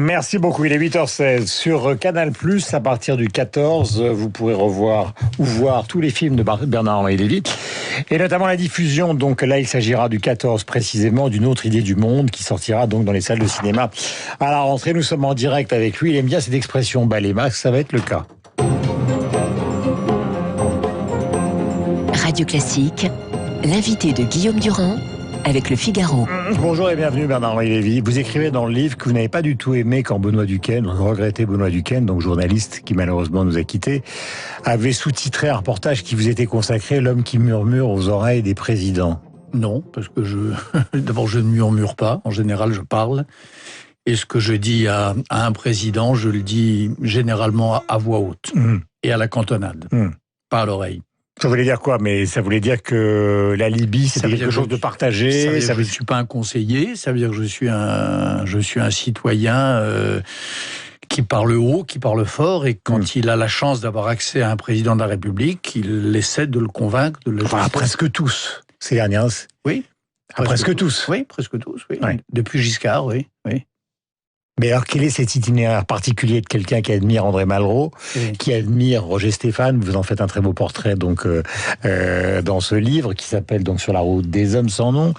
Merci beaucoup. Il est 8h16 sur Canal+. À partir du 14, vous pourrez revoir ou voir tous les films de Bernard-Henri Lévy. Et notamment la diffusion. Donc là, il s'agira du 14 précisément, d'une autre idée du monde qui sortira donc dans les salles de cinéma à la rentrée. Nous sommes en direct avec lui. Il aime bien cette expression balai masque. Ça va être le cas. Radio Classique, l'invité de Guillaume Durand avec Le Figaro. Bonjour et bienvenue Bernard-Henri Lévy. Vous écrivez dans le livre que vous n'avez pas du tout aimé quand Benoît Duquesne, regretté Benoît Duquesne, donc journaliste qui malheureusement nous a quittés, avait sous-titré un reportage qui vous était consacré, L'homme qui murmure aux oreilles des présidents. Non, parce que d'abord je ne murmure pas, en général je parle. Et ce que je dis à un président, je le dis généralement à voix haute et à la cantonade, pas à l'oreille. Ça voulait dire quoi? Mais ça voulait dire que la Libye, c'était quelque chose de partagé. Ça veut dire que je ne suis pas un conseiller, ça veut dire que je suis un citoyen qui parle haut, qui parle fort, et quand il a la chance d'avoir accès à un président de la République, il essaie de le convaincre de le faire. Presque tous, ces dernières. Oui. Presque tous. Oui, presque tous, oui. Ouais. Depuis Giscard, oui. Mais alors, quel est cet itinéraire particulier de quelqu'un qui admire André Malraux, qui admire Roger Stéphane? Vous en faites un très beau portrait donc dans ce livre qui s'appelle donc Sur la route des hommes sans nom,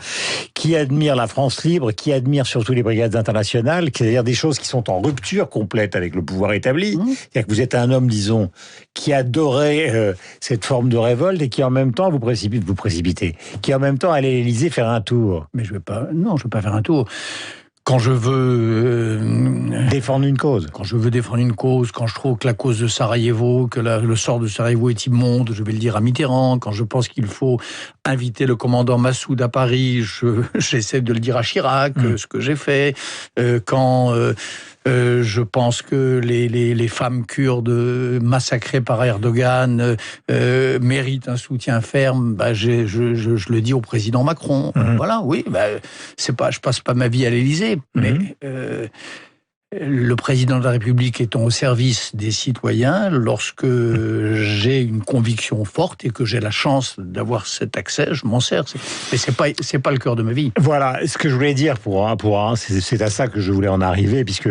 qui admire la France libre, qui admire surtout les brigades internationales, c'est-à-dire des choses qui sont en rupture complète avec le pouvoir établi. C'est-à-dire que vous êtes un homme, disons, qui adorait cette forme de révolte et qui en même temps vous précipitez, qui en même temps allait à l'Élysée faire un tour. Mais je veux pas faire un tour. Quand je veux défendre une cause. Quand je veux défendre une cause, quand je trouve que la cause de Sarajevo, que le sort de Sarajevo est immonde, je vais le dire à Mitterrand. Quand je pense qu'il faut inviter le commandant Massoud à Paris, j'essaie de le dire à Chirac, ce que j'ai fait. Quand je pense que les femmes kurdes massacrées par Erdogan méritent un soutien ferme, je le dis au président Macron. Voilà, oui, je passe pas ma vie à l'Élysée, mais le président de la République étant au service des citoyens, lorsque j'ai une conviction forte et que j'ai la chance d'avoir cet accès, je m'en sers. Mais c'est pas le cœur de ma vie. Voilà, ce que je voulais dire c'est à ça que je voulais en arriver, puisque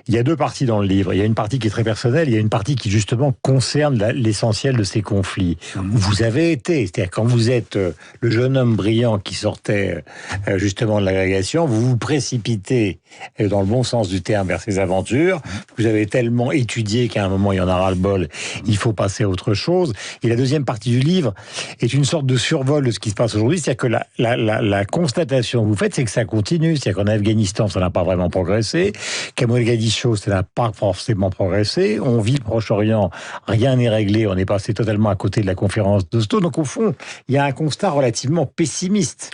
il y a deux parties dans le livre. Il y a une partie qui est très personnelle, il y a une partie qui justement concerne l'essentiel de ces conflits. Vous avez été, c'est-à-dire quand vous êtes le jeune homme brillant qui sortait justement de l'agrégation, vous vous précipitez dans le bon sens du terme vers ces aventures. Vous avez tellement étudié qu'à un moment il y en a ras-le-bol, il faut passer à autre chose. Et la deuxième partie du livre est une sorte de survol de ce qui se passe aujourd'hui, c'est-à-dire que la constatation que vous faites, c'est que ça continue, c'est-à-dire qu'en Afghanistan ça n'a pas vraiment progressé, qu'à Mogadiscio ça n'a pas forcément progressé, on vit le Proche-Orient, rien n'est réglé, on est passé totalement à côté de la conférence d'Oslo, donc au fond il y a un constat relativement pessimiste.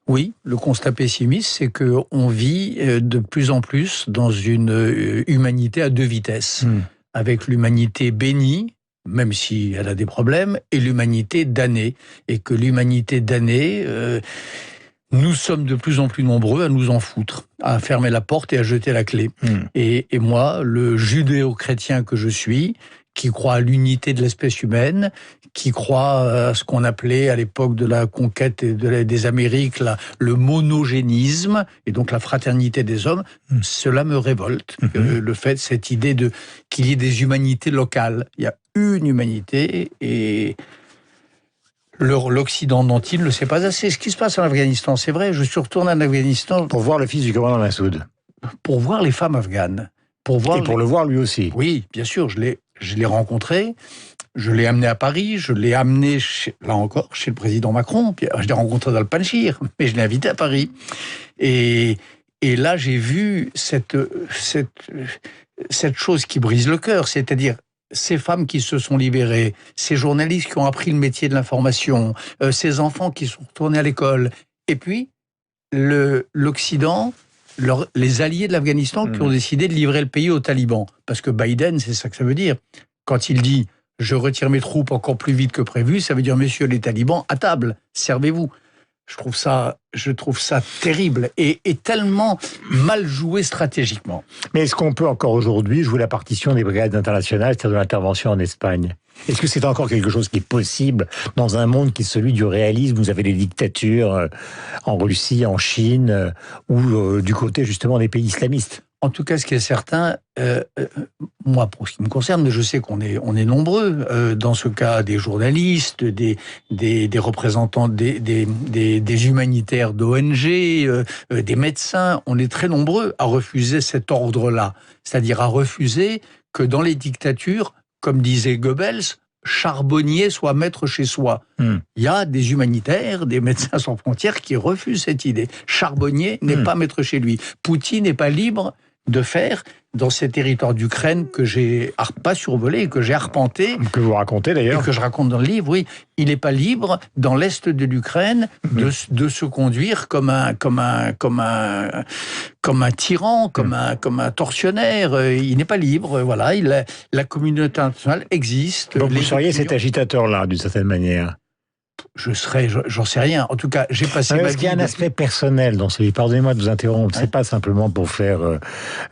Oui, le constat pessimiste, c'est qu'on vit de plus en plus dans une humanité à deux vitesses. Avec l'humanité bénie, même si elle a des problèmes, et l'humanité damnée. Et que l'humanité damnée, nous sommes de plus en plus nombreux à nous en foutre, à fermer la porte et à jeter la clé. Et moi, le judéo-chrétien que je suis, qui croit à l'unité de l'espèce humaine, qui croit à ce qu'on appelait à l'époque de la conquête des Amériques le monogénisme, et donc la fraternité des hommes, cela me révolte. Cette idée qu'il y ait des humanités locales. Il y a une humanité, et l'Occident dont-il ne le sait pas assez. Ce qui se passe en Afghanistan, c'est vrai, je suis retourné en Afghanistan pour voir le fils du commandant Massoud. Pour voir les femmes afghanes. Pour le voir lui aussi. Oui, bien sûr, je l'ai rencontré, je l'ai amené à Paris, je l'ai amené, là encore, chez le président Macron. Puis, je l'ai rencontré dans le Panchir, mais je l'ai invité à Paris. Et là, j'ai vu cette chose qui brise le cœur, c'est-à-dire ces femmes qui se sont libérées, ces journalistes qui ont appris le métier de l'information, ces enfants qui sont retournés à l'école, et puis l'Occident, les alliés de l'Afghanistan qui ont décidé de livrer le pays aux talibans. Parce que Biden, c'est ça que ça veut dire. Quand il dit « je retire mes troupes encore plus vite que prévu », ça veut dire « messieurs les talibans, à table, servez-vous ». Je trouve ça terrible et tellement mal joué stratégiquement. Mais est-ce qu'on peut encore aujourd'hui jouer la partition des brigades internationales, c'est-à-dire de l'intervention en Espagne ? Est-ce que c'est encore quelque chose qui est possible dans un monde qui est celui du réalisme? Vous avez les dictatures en Russie, en Chine, ou du côté justement des pays islamistes. En tout cas, ce qui est certain, moi, pour ce qui me concerne, mais je sais qu'on est nombreux, dans ce cas, des journalistes, des représentants des humanitaires d'ONG, des médecins, on est très nombreux à refuser cet ordre-là. C'est-à-dire à refuser que dans les dictatures, comme disait Goebbels, charbonnier soit maître chez soi. Il y a des humanitaires, des médecins sans frontières qui refusent cette idée. Charbonnier n'est pas maître chez lui. Poutine n'est pas libre de faire dans ces territoires d'Ukraine que j'ai pas survolé, que j'ai arpenté. Que vous racontez d'ailleurs. Et que je raconte dans le livre, oui. Il n'est pas libre, dans l'est de l'Ukraine, de se conduire comme un tyran, comme un tortionnaire. Il n'est pas libre, voilà. La communauté internationale existe. Donc vous seriez cet agitateur-là, d'une certaine manière. J'en sais rien. En tout cas, j'ai passé ma vie... Est-ce qu'il y a un aspect personnel dans ce livre? Pardonnez-moi de vous interrompre. C'est pas simplement pour faire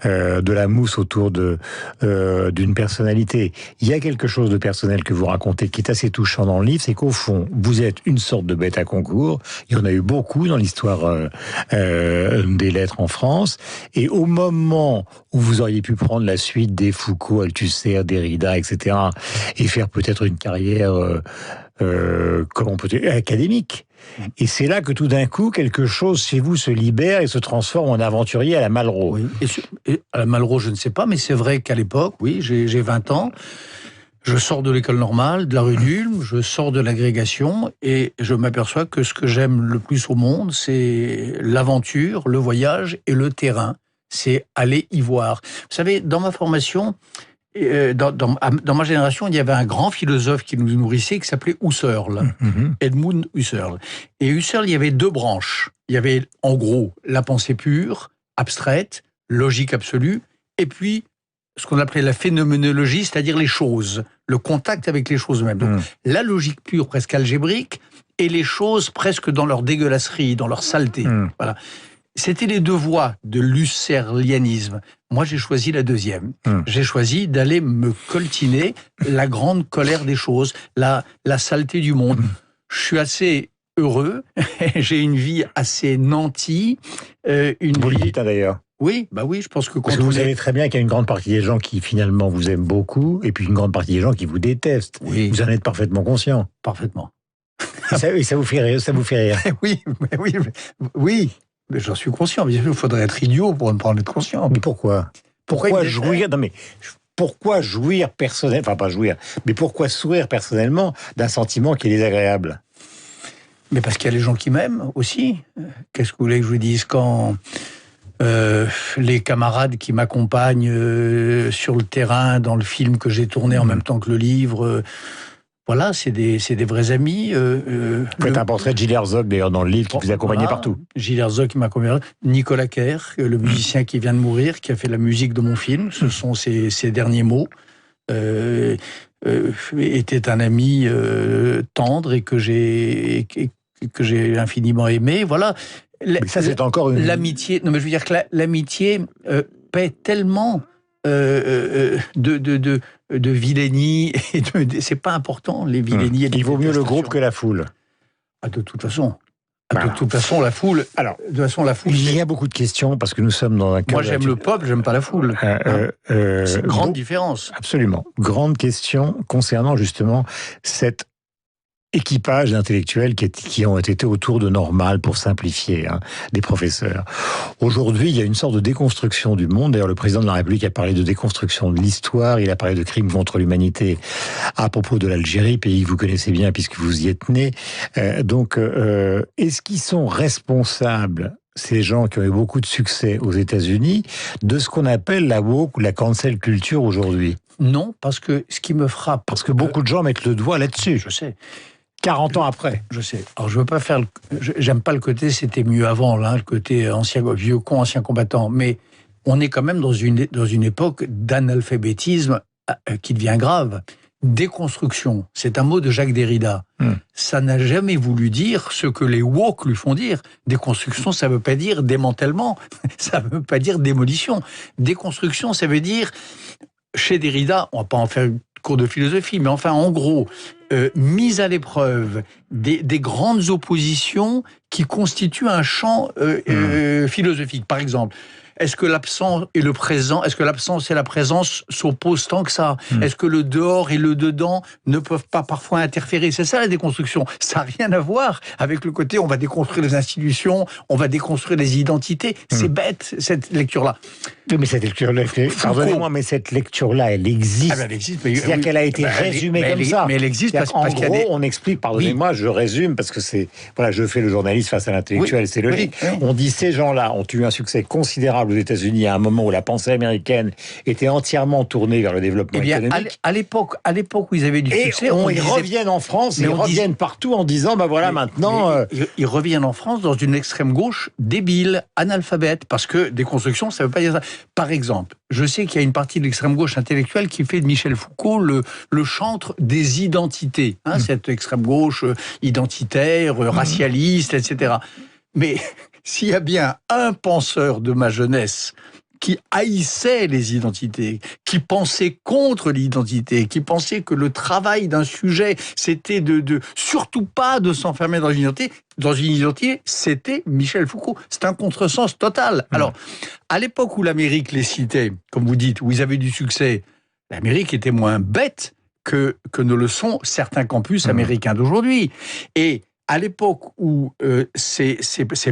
de la mousse autour d'une personnalité. Il y a quelque chose de personnel que vous racontez qui est assez touchant dans le livre, c'est qu'au fond, vous êtes une sorte de bête à concours. Il y en a eu beaucoup dans l'histoire des lettres en France. Et au moment où vous auriez pu prendre la suite des Foucault, Althusser, Derrida, etc., et faire peut-être une carrière... comment on peut dire, académique. Et c'est là que tout d'un coup, quelque chose chez vous se libère et se transforme en aventurier à la Malraux. Oui. Et à la Malraux, je ne sais pas, mais c'est vrai qu'à l'époque, oui, j'ai 20 ans, je sors de l'école normale, de la rue d'Ulm, je sors de l'agrégation et je m'aperçois que ce que j'aime le plus au monde, c'est l'aventure, le voyage et le terrain. C'est aller y voir. Vous savez, dans ma formation... Dans ma génération, il y avait un grand philosophe qui nous nourrissait qui s'appelait Husserl, Edmund Husserl. Et Husserl, il y avait deux branches. Il y avait en gros la pensée pure, abstraite, logique absolue, et puis ce qu'on appelait la phénoménologie, c'est-à-dire les choses, le contact avec les choses mêmes. Donc la logique pure, presque algébrique, et les choses presque dans leur dégueulasserie, dans leur saleté. Voilà. C'était les deux voies de l'husserlianisme. Moi, j'ai choisi la deuxième. J'ai choisi d'aller me coltiner la grande colère des choses, la saleté du monde. Je suis assez heureux, j'ai une vie assez nantie. Vous le dites d'ailleurs. Oui, bah oui, je pense que... Parce que vous savez très bien qu'il y a une grande partie des gens qui finalement vous aiment beaucoup, et puis une grande partie des gens qui vous détestent. Oui. Vous en êtes parfaitement conscient. Parfaitement. Et ça vous fait rire, ça vous fait rire. Oui. Mais j'en suis conscient, mais il faudrait être idiot pour ne pas en être conscient. Mais pourquoi jouir? Non mais pourquoi jouir personnellement, enfin pas jouir, mais pourquoi sourire personnellement d'un sentiment qui est désagréable? Mais parce qu'il y a les gens qui m'aiment aussi. Qu'est-ce que vous voulez que je vous dise quand les camarades qui m'accompagnent sur le terrain dans le film que j'ai tourné en même temps que le livre. Voilà, c'est des vrais amis. Vous faites un portrait de Gilles Herzog, d'ailleurs, dans le livre, qui vous accompagnait partout. Gilles Herzog qui m'accompagnait. Nicolas Kerr, le musicien qui vient de mourir, qui a fait la musique de mon film. Ce sont ses derniers mots. Était un ami tendre et que j'ai infiniment aimé. Voilà. Mais ça, c'est encore une... L'amitié... Non, mais je veux dire que l'amitié paie tellement... de vilainie, c'est pas important, les vilainies. Il vaut mieux le groupe que la foule. Ah, de toute façon. De toute façon, la foule... Alors, de toute façon, la foule... Il y a beaucoup de questions, parce que nous sommes dans un cas... Moi, j'aime le pop, j'aime pas la foule. C'est une grande différence. Absolument. Grande question concernant, justement, cet équipage d'intellectuels qui ont été autour de Normal, pour simplifier, des professeurs. Aujourd'hui, il y a une sorte de déconstruction du monde. D'ailleurs, le président de la République a parlé de déconstruction de l'histoire, il a parlé de crimes contre l'humanité à propos de l'Algérie, pays que vous connaissez bien puisque vous y êtes né. Est-ce qu'ils sont responsables, ces gens qui ont eu beaucoup de succès aux États-Unis, de ce qu'on appelle la woke ou la cancel culture aujourd'hui? Non, parce que ce qui me frappe... Parce que beaucoup de gens mettent le doigt là-dessus. Je sais. 40 ans après. Je sais. Alors, je veux pas faire... J'aime pas le côté « c'était mieux avant », là, le côté vieux con, ancien combattant. Mais on est quand même dans une époque d'analphabétisme qui devient grave. Déconstruction, c'est un mot de Jacques Derrida. Ça n'a jamais voulu dire ce que les woke lui font dire. Déconstruction, ça veut pas dire démantèlement. Ça veut pas dire démolition. Déconstruction, ça veut dire... Chez Derrida, on va pas en faire une cours de philosophie, mais enfin, en gros, mise à l'épreuve des grandes oppositions qui constituent un champ philosophique. Par exemple, est-ce que l'absent et le présent, est-ce que l'absence et la présence s'opposent tant que ça? Est-ce que le dehors et le dedans ne peuvent pas parfois interférer? C'est ça la déconstruction. Ça n'a rien à voir avec le côté on va déconstruire les institutions, on va déconstruire les identités. C'est bête, cette lecture-là. Oui, mais cette lecture-là, pardonnez-moi, mais cette lecture-là, elle existe. Ah ben, elle existe. C'est-à-dire qu'elle a été résumée comme ça. Mais elle existe parce en qu'il y a gros, on explique, pardonnez-moi, je résume, parce que c'est, voilà, je fais le journaliste face à l'intellectuel, c'est logique. Oui. On dit, ces gens-là ont eu un succès considérable aux États-Unis à un moment où la pensée américaine était entièrement tournée vers le développement économique. À l'époque où ils avaient du succès, ils reviennent en France, ils reviennent partout en disant, ben voilà, maintenant... Ils reviennent en France dans une extrême gauche débile, analphabète, parce que déconstruction, ça veut pas dire ça. Par exemple, je sais qu'il y a une partie de l'extrême gauche intellectuelle qui fait de Michel Foucault le chantre des identités, cette extrême gauche identitaire, racialiste, etc. Mais s'il y a bien un penseur de ma jeunesse qui haïssait les identités, qui pensait contre l'identité, qui pensait que le travail d'un sujet, c'était de surtout pas de s'enfermer dans une identité, c'était Michel Foucault. C'est un contresens total. Alors, à l'époque où l'Amérique les citait, comme vous dites, où ils avaient du succès, l'Amérique était moins bête que ne le sont certains campus américains d'aujourd'hui. Et à l'époque où ces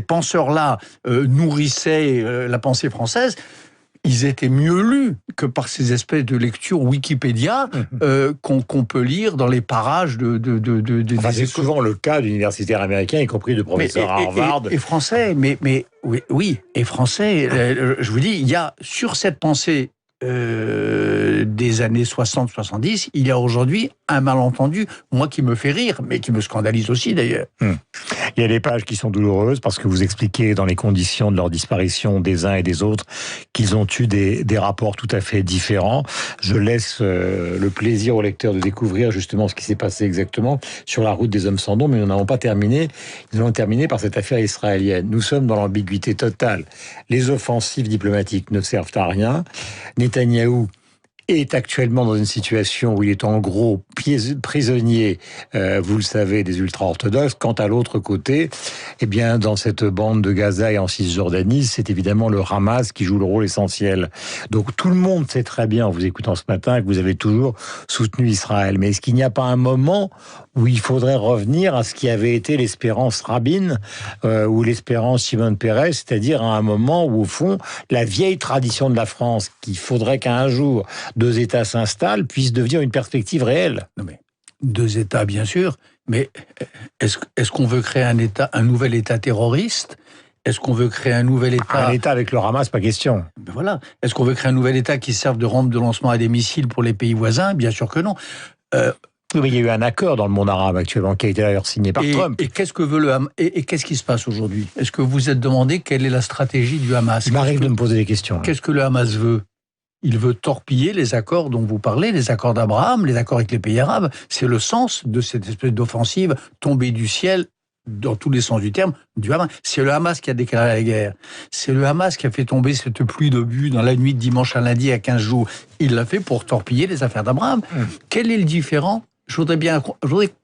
penseurs-là nourrissaient la pensée française, ils étaient mieux lus que par ces espèces de lectures Wikipédia qu'on peut lire dans les parages c'est souvent le cas d'universitaires américains, y compris de professeurs à Harvard. Et français, mais oui, et français. Je vous dis, il y a sur cette pensée des années 60-70, il y a aujourd'hui un malentendu, moi qui me fait rire, mais qui me scandalise aussi d'ailleurs. Il y a des pages qui sont douloureuses parce que vous expliquez dans les conditions de leur disparition des uns et des autres qu'ils ont eu des rapports tout à fait différents. Je laisse le plaisir aux lecteurs de découvrir justement ce qui s'est passé exactement sur la route des hommes sans nom, mais nous n'avons pas terminé. Nous allons terminer par cette affaire israélienne. Nous sommes dans l'ambiguïté totale. Les offensives diplomatiques ne servent à rien. Netanyahou est actuellement dans une situation où il est en gros prisonnier, vous le savez, des ultra-orthodoxes. Quant à l'autre côté, eh bien, dans cette bande de Gaza et en Cisjordanie, c'est évidemment le Hamas qui joue le rôle essentiel. Donc tout le monde sait très bien, en vous écoutant ce matin, que vous avez toujours soutenu Israël. Mais est-ce qu'il n'y a pas un moment où il faudrait revenir à ce qui avait été l'espérance Rabin ou l'espérance Shimon Peres, c'est-à-dire à un moment où, au fond, la vieille tradition de la France, qu'il faudrait qu'un jour 2 États s'installent, puisse devenir une perspective réelle. Non mais 2 États, bien sûr, mais est-ce qu'on veut créer un nouvel État terroriste? Est-ce qu'on veut créer un nouvel État... Un État avec le Hamas, pas question. Ben voilà. Est-ce qu'on veut créer un nouvel État qui serve de rampe de lancement à des missiles pour les pays voisins? Bien sûr que non. Oui, mais il y a eu un accord dans le monde arabe actuellement qui a été d'ailleurs signé par Trump. Et qu'est-ce que veut le Hamas? Et qu'est-ce qui se passe aujourd'hui? Est-ce que vous vous êtes demandé quelle est la stratégie du Hamas? Il m'arrive de me poser des questions. Qu'est-ce que le Hamas veut? Il veut torpiller les accords dont vous parlez, les accords d'Abraham, les accords avec les pays arabes. C'est le sens de cette espèce d'offensive tombée du ciel, dans tous les sens du terme, du Hamas. C'est le Hamas qui a déclaré la guerre. C'est le Hamas qui a fait tomber cette pluie d'obus dans la nuit de dimanche à lundi à 15 jours. Il l'a fait pour torpiller les affaires d'Abraham. Quel est le différent? Je voudrais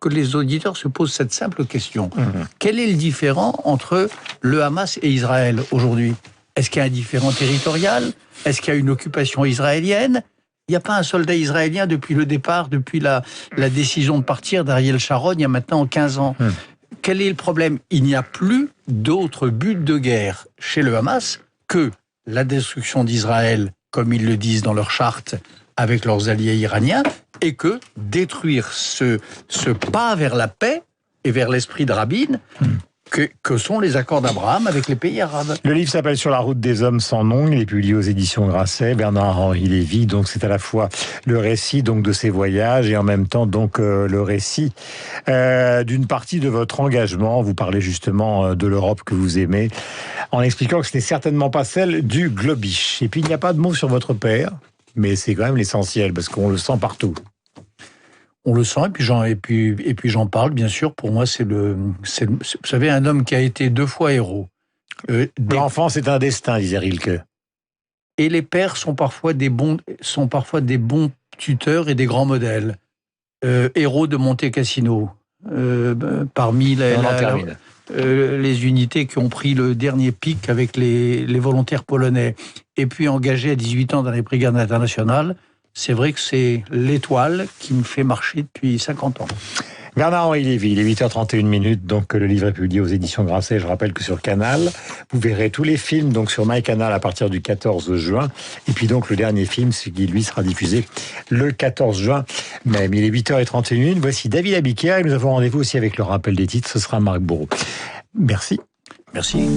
que les auditeurs se posent cette simple question. Quel est le différent entre le Hamas et Israël aujourd'hui? Est-ce qu'il y a un différent territorial? Est-ce qu'il y a une occupation israélienne? Il n'y a pas un soldat israélien depuis le départ, depuis la décision de partir d'Ariel Sharon, il y a maintenant 15 ans. Quel est le problème? Il n'y a plus d'autre but de guerre chez le Hamas que la destruction d'Israël, comme ils le disent dans leur charte, avec leurs alliés iraniens, et que détruire ce pas vers la paix et vers l'esprit de Rabin, que sont les accords d'Abraham avec les pays arabes. Le livre s'appelle Sur la route des hommes sans nom. Il est publié aux éditions Grasset. Bernard-Henri Lévy. Donc c'est à la fois le récit donc de ses voyages et en même temps donc le récit d'une partie de votre engagement. Vous parlez justement de l'Europe que vous aimez, en expliquant que ce n'est certainement pas celle du globish. Et puis il n'y a pas de mots sur votre père, mais c'est quand même l'essentiel parce qu'on le sent partout. On le sent, et puis j'en parle, bien sûr. Pour moi, vous savez, un homme qui a été 2 fois héros. L'enfant, c'est un destin, disait Rilke. Et les pères sont parfois des bons tuteurs et des grands modèles. Héros de Monte Cassino. Parmi les unités qui ont pris le dernier pic avec les volontaires polonais, et puis engagé à 18 ans dans les brigades internationales, c'est vrai que c'est l'étoile qui me fait marcher depuis 50 ans. Bernard-Henri Lévy, il est 8h31, donc le livre est publié aux éditions Grasset. Je rappelle que sur Canal, vous verrez tous les films donc sur MyCanal à partir du 14 juin. Et puis donc le dernier film, ce qui lui sera diffusé le 14 juin même. Il est 8h31, voici David Abiquière et nous avons rendez-vous aussi avec le rappel des titres, ce sera Marc Bourreau. Merci. Merci.